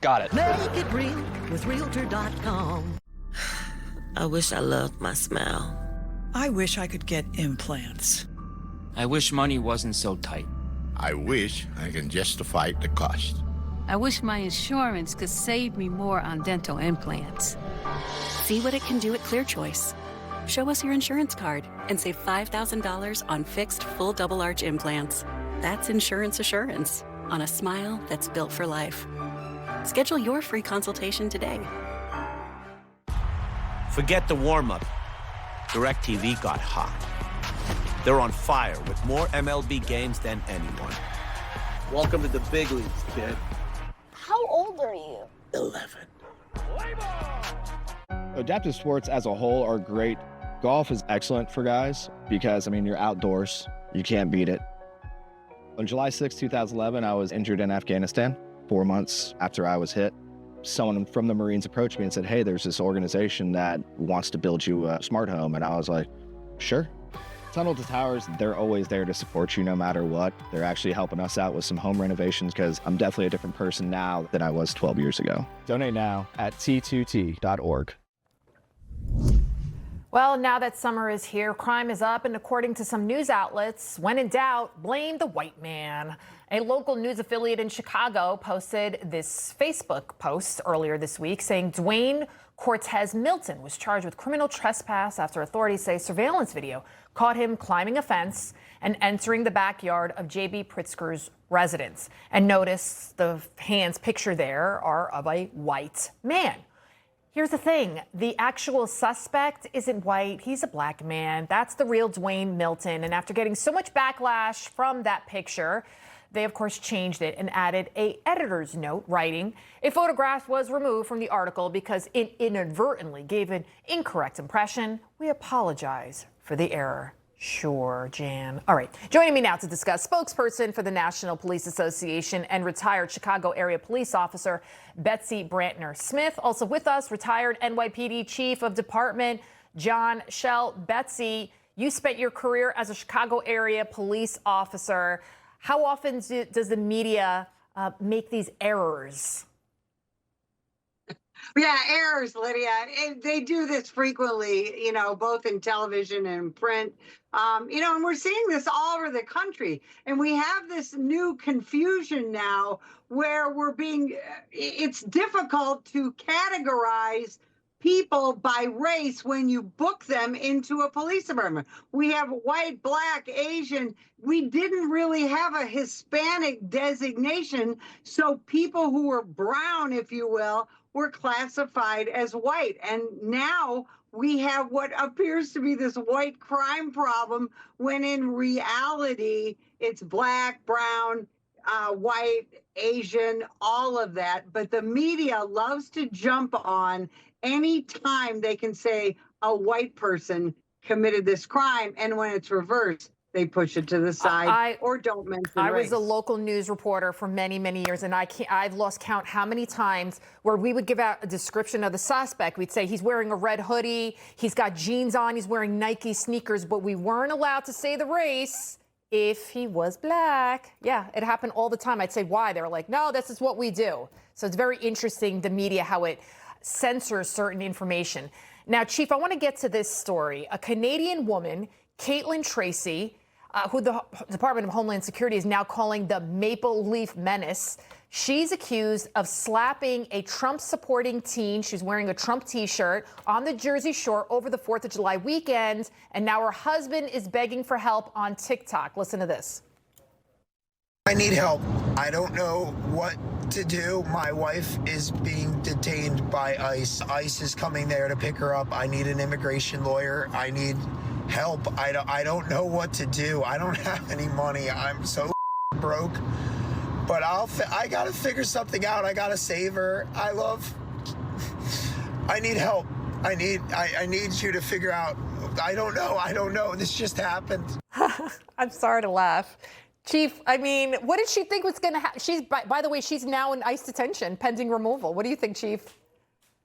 Got it. Make it real with Realtor.com. I wish I loved my smile. I wish I could get implants. I wish money wasn't so tight. I wish I can justify the cost. I wish my insurance could save me more on dental implants. See what it can do at ClearChoice. Show us your insurance card and save $5,000 on fixed full double arch implants. That's insurance assurance on a smile that's built for life. Schedule your free consultation today. Forget the warm-up. DirecTV got hot. They're on fire with more MLB games than anyone. Welcome to the big leagues, kid. How old are you? 11. Adaptive sports as a whole are great. Golf is excellent for guys because, you're outdoors. You can't beat it. On July 6, 2011, I was injured in Afghanistan 4 months after I was hit. Someone from the Marines approached me and said, hey, there's this organization that wants to build you a smart home. And I was like, sure. Tunnel to Towers, they're always there to support you no matter what. They're actually helping us out with some home renovations because I'm definitely a different person now than I was 12 years ago. Donate now at t2t.org. Well, now that summer is here, crime is up, and according to some news outlets, when in doubt, blame the white man. A local news affiliate in Chicago posted this Facebook post earlier this week saying Dwayne Cortez Milton was charged with criminal trespass after authorities say surveillance video caught him climbing a fence and entering the backyard of J.B. Pritzker's residence. And notice the hands pictured there are of a white man. Here's the thing. The actual suspect isn't white. He's a black man. That's the real Dwayne Milton. And after getting so much backlash from that picture, they, of course, changed it and added a editor's note writing, a photograph was removed from the article because it inadvertently gave an incorrect impression. We apologize for the error. Sure, Jan. All right. Joining me now to discuss, spokesperson for the National Police Association and retired Chicago area police officer Betsy Brantner Smith. Also with us, retired NYPD Chief of Department John Chell. Betsy, you spent your career as a Chicago area police officer. How often does the media make these errors? Yeah, errors, Lydia. They do this frequently, both in television and print. And we're seeing this all over the country. And we have this new confusion now where it's difficult to categorize people by race when you book them into a police department. We have white, black, Asian. We didn't really have a Hispanic designation. So people who were brown, if you will, were classified as white. And now we have what appears to be this white crime problem, when in reality, it's black, brown, white, Asian, all of that. But the media loves to jump on any time they can say a white person committed this crime. And when it's reversed, they push it to the side or don't mention race. I was a local news reporter for many, many years, and I've lost count how many times where we would give out a description of the suspect. We'd say he's wearing a red hoodie, he's got jeans on, he's wearing Nike sneakers, but we weren't allowed to say the race if he was black. Yeah, it happened all the time. I'd say, why? They were like, no, this is what we do. So it's very interesting, the media, how it censors certain information. Now, Chief, I want to get to this story. A Canadian woman, Caitlin Tracy, who the Department of Homeland Security is now calling the Maple Leaf Menace. She's accused of slapping a Trump-supporting teen. She's wearing a Trump T-shirt on the Jersey Shore over the 4th of July weekend, and now her husband is begging for help on TikTok. Listen to this. I need help. I don't know what to do. My wife is being detained by ICE. ICE is coming there to pick her up. I need an immigration lawyer. I need help. I don't know what to do. I don't have any money. I'm so broke. But I gotta figure something out. I gotta save her. I need help. I need you to figure out. I don't know. This just happened. I'm sorry to laugh. Chief, I mean, what did she think was going to happen? By the way, she's now in ICE detention pending removal. What do you think, Chief?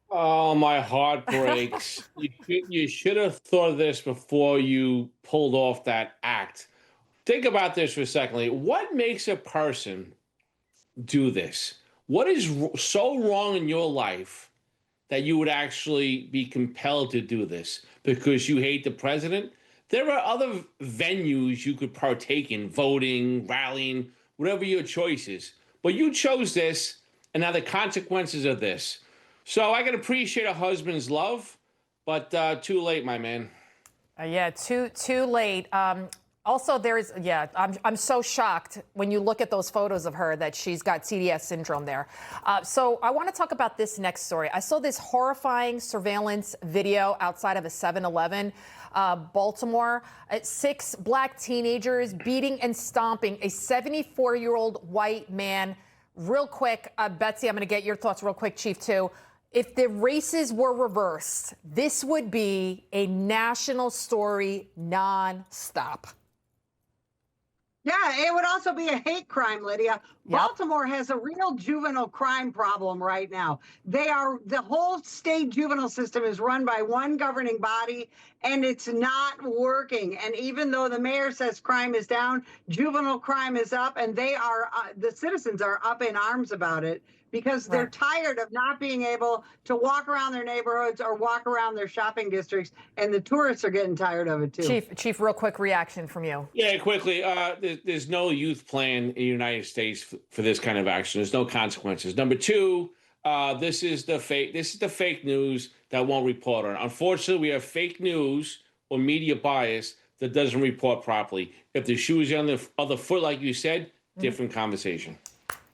Oh, my heart breaks. You should have thought of this before you pulled off that act. Think about this for a second. What makes a person do this? What is so wrong in your life that you would actually be compelled to do this? Because you hate the president? There are other venues you could partake in, voting, rallying, whatever your choice is. But you chose this, and now the consequences of this. So I can appreciate a husband's love, but too late, my man. Yeah, too late. Also, I'm so shocked when you look at those photos of her that she's got CDS syndrome there. So I want to talk about this next story. I saw this horrifying surveillance video outside of a 7-Eleven, Baltimore. 6 black teenagers beating and stomping a 74-year-old white man. Real quick, Betsy, I'm going to get your thoughts real quick, Chief, too. If the races were reversed, this would be a national story nonstop. Yeah, it would also be a hate crime, Lydia. Yep. Baltimore has a real juvenile crime problem right now. The whole state juvenile system is run by one governing body, and it's not working. And even though the mayor says crime is down, juvenile crime is up, and the citizens are up in arms about it because they're tired of not being able to walk around their neighborhoods or walk around their shopping districts, and the tourists are getting tired of it too. Chief, real quick reaction from you. Yeah, quickly. There's no youth plan in the United States for this kind of action. There's no consequences. Number 2, this is the fake news that won't report on. Unfortunately, we have fake news or media bias that doesn't report properly. If the shoe is on the other foot, like you said, different conversation.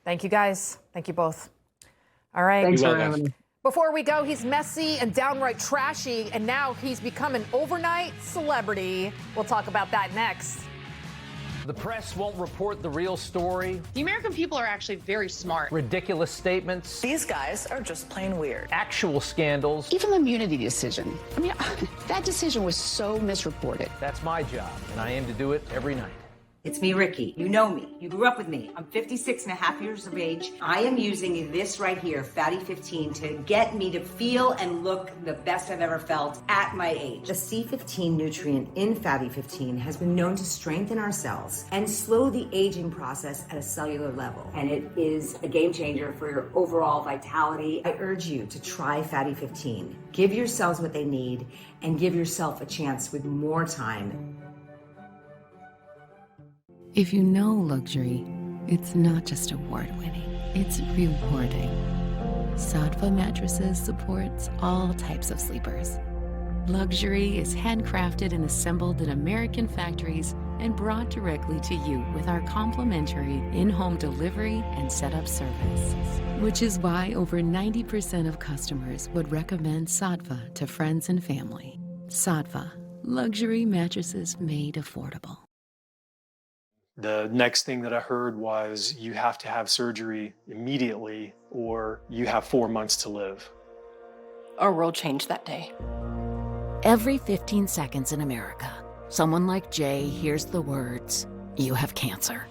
Thank you, guys. Thank you both. All right. Thanks for having me. Before we go, he's messy and downright trashy, and now he's become an overnight celebrity. We'll talk about that next. The press won't report the real story. The American people are actually very smart. Ridiculous statements. These guys are just plain weird. Actual scandals. Even the immunity decision. I mean, that decision was so misreported. That's my job, and I aim to do it every night. It's me, Ricky. You know me. You grew up with me. I'm 56 and a half years of age. I am using this right here, Fatty 15, to get me to feel and look the best I've ever felt at my age. The C15 nutrient in Fatty 15 has been known to strengthen our cells and slow the aging process at a cellular level. And it is a game changer for your overall vitality. I urge you to try Fatty 15. Give your cells what they need and give yourself a chance with more time. If you know luxury, it's not just award-winning, it's rewarding. Saatva Mattresses supports all types of sleepers. Luxury is handcrafted and assembled in American factories and brought directly to you with our complimentary in-home delivery and setup service. Which is why over 90% of customers would recommend Saatva to friends and family. Saatva, luxury mattresses made affordable. The next thing that I heard was you have to have surgery immediately or you have 4 months to live. Our world changed that day. Every 15 seconds in America, someone like Jay hears the words, "You have cancer."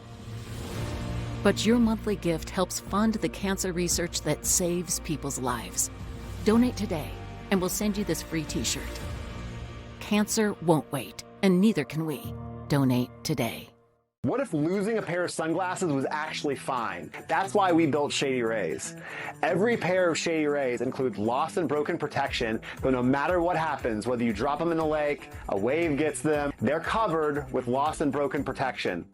But your monthly gift helps fund the cancer research that saves people's lives. Donate today, and we'll send you this free t-shirt. Cancer won't wait, and neither can we. Donate today. What if losing a pair of sunglasses was actually fine? That's why we built Shady Rays. Every pair of Shady Rays includes lost and broken protection, but no matter what happens, whether you drop them in the lake, a wave gets them, they're covered with lost and broken protection.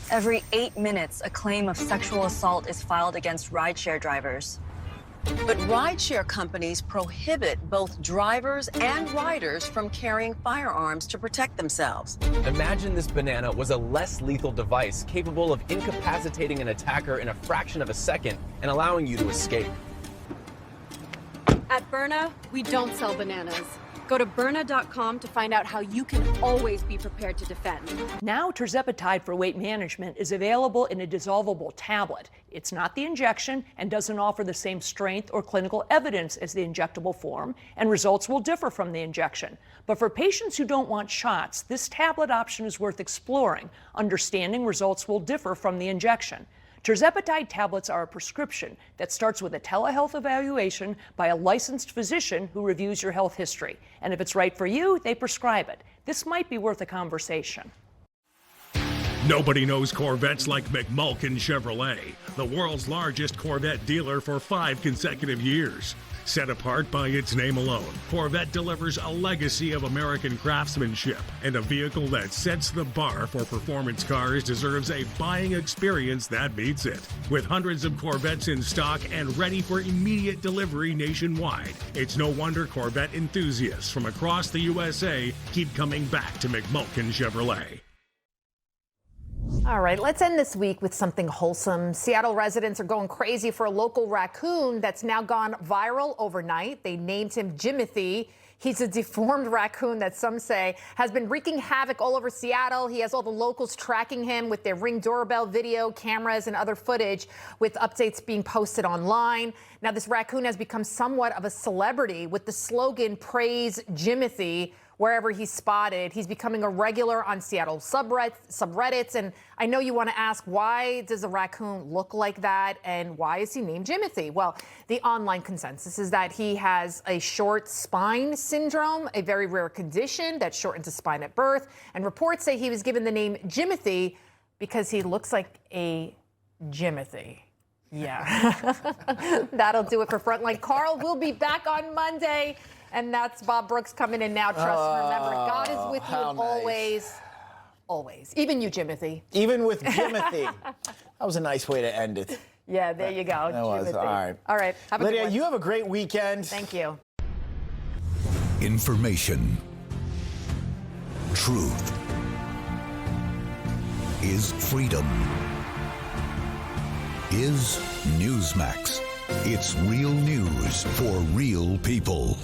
Every 8 minutes, a claim of sexual assault is filed against rideshare drivers. But rideshare companies prohibit both drivers and riders from carrying firearms to protect themselves. Imagine this banana was a less lethal device capable of incapacitating an attacker in a fraction of a second and allowing you to escape. At Byrna, we don't sell bananas. Go to Byrna.com to find out how you can always be prepared to defend. Now, tirzepatide for weight management is available in a dissolvable tablet. It's not the injection and doesn't offer the same strength or clinical evidence as the injectable form, and results will differ from the injection. But for patients who don't want shots, this tablet option is worth exploring. Understanding results will differ from the injection. Tirzepatide tablets are a prescription that starts with a telehealth evaluation by a licensed physician who reviews your health history. And if it's right for you, they prescribe it. This might be worth a conversation. Nobody knows Corvettes like McMulkin Chevrolet, the world's largest Corvette dealer for 5 consecutive years. Set apart by its name alone, Corvette delivers a legacy of American craftsmanship, and a vehicle that sets the bar for performance cars deserves a buying experience that beats it. With hundreds of Corvettes in stock and ready for immediate delivery nationwide, it's no wonder Corvette enthusiasts from across the USA keep coming back to McMulkin Chevrolet. All right, let's end this week with something wholesome. Seattle residents are going crazy for a local raccoon that's now gone viral overnight. They named him Jimothy. He's a deformed raccoon that some say has been wreaking havoc all over Seattle. He has all the locals tracking him with their Ring doorbell video, cameras, and other footage, with updates being posted online. Now, this raccoon has become somewhat of a celebrity with the slogan, "Praise Jimothy," wherever he's spotted. He's becoming a regular on Seattle subreddits. And I know you want to ask, why does a raccoon look like that? And why is he named Jimothy? Well, the online consensus is that he has a short spine syndrome, a very rare condition that shortens the spine at birth. And reports say he was given the name Jimothy because he looks like a Jimothy. Yeah. That'll do it for Frontline. Carl will be back on Monday. And that's Bob Brooks coming in now. Trust and remember, God is with you always. Always. Even you, Jimothy. Even with Jimothy. That was a nice way to end it. Yeah, there you go. That was. All right. All right. Have a good Lydia, one. you have a great weekend. Thank you. Information. Truth is freedom. Is Newsmax. It's real news for real people.